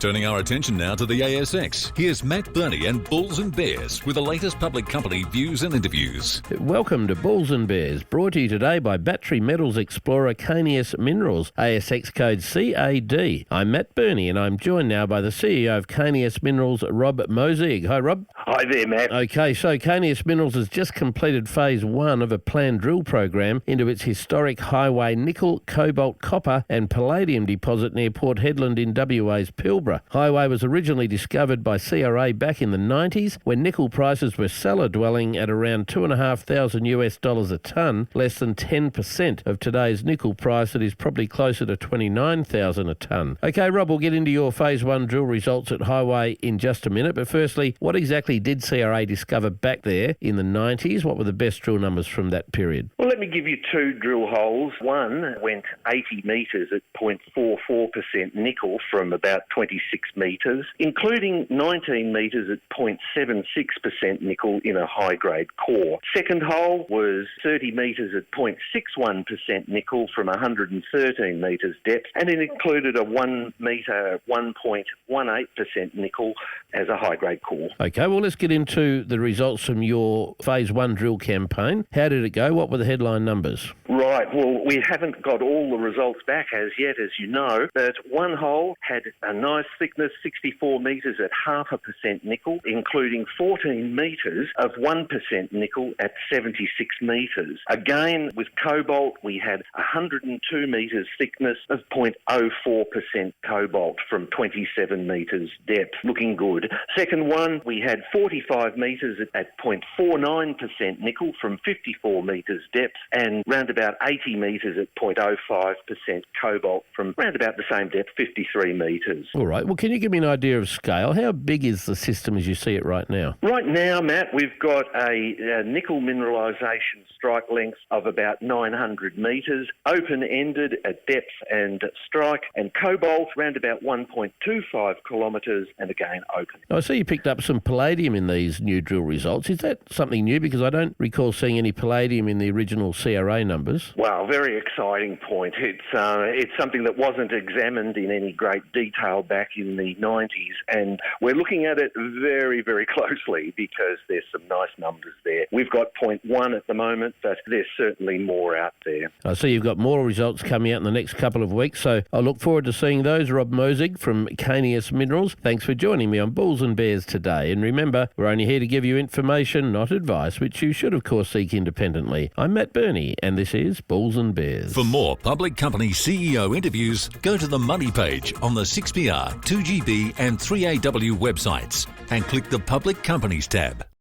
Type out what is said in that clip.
Turning our attention now to the ASX, here's Matt Birney and Bulls and Bears with the latest public company views and interviews. Welcome to Bulls and Bears, brought to you today by battery metals explorer Caeneus Minerals, ASX code CAD. I'm Matt Birney and I'm joined now by the CEO of Caeneus Minerals, Rob Mosig. Hi, Rob. Hi there, Matt. Okay, so Caeneus Minerals has just completed phase one of a planned drill program into its historic highway nickel, cobalt, copper and palladium deposit near Port Hedland in WA's Pilbara. Highway was originally discovered by CRA back in the 90s when nickel prices were cellar dwelling at around $2,500 a tonne, less than 10% of today's nickel price that is probably closer to $29,000 a tonne. Okay, Rob, we'll get into your phase one drill results at Highway in just a minute, but firstly, what exactly did CRA discover back there in the 90s? What were the best drill numbers from that period? Well, let me give you two drill holes. One went 80 metres at 0.44% nickel from about 26 metres, including 19 metres at 0.76% nickel in a high-grade core. Second hole was 30 metres at 0.61% nickel from 113 metres depth, and it included a 1 metre 1.18% nickel as a high-grade core. Okay, well, let's get into the results from your phase one drill campaign. How did it go? What were the headline numbers? Right, well, we haven't got all the results back as yet, as you know, but one hole had a nice thickness, 64 metres at 0.5% nickel, including 14 metres of 1% nickel at 76 metres. Again, with cobalt, we had 102 metres thickness of 0.04% cobalt from 27 metres depth, looking good. Second one, we had 45 metres at 0.49% nickel from 54 metres depth, and round about 80 metres at 0.05% cobalt from round about the same depth, 53 metres. All right. Well, can you give me an idea of scale? How big is the system as you see it right now? Right now, Matt, we've got a nickel mineralisation strike length of about 900 metres, open-ended at depth and strike, and cobalt round about 1.25 kilometres, and again open. I see you picked up some palladium in these new drill results. Is that something new? Because I don't recall seeing any palladium in the original CRA numbers. Well, very exciting point. It's something that wasn't examined in any great detail back in the 90s, and we're looking at it very, very closely because there's some nice numbers there. We've got 0.1 at the moment, but there's certainly more out there. I see you've got more results coming out in the next couple of weeks, so I look forward to seeing those. Rob Mosig from Caeneus Minerals, thanks for joining me on Bulls and Bears today. And remember, we're only here to give you information, not advice, which you should, of course, seek independently. I'm Matt Birney, and this is Bulls and Bears. For more public company CEO interviews, go to the Money page on the 6PR, 2GB and 3AW websites and click the Public Companies tab.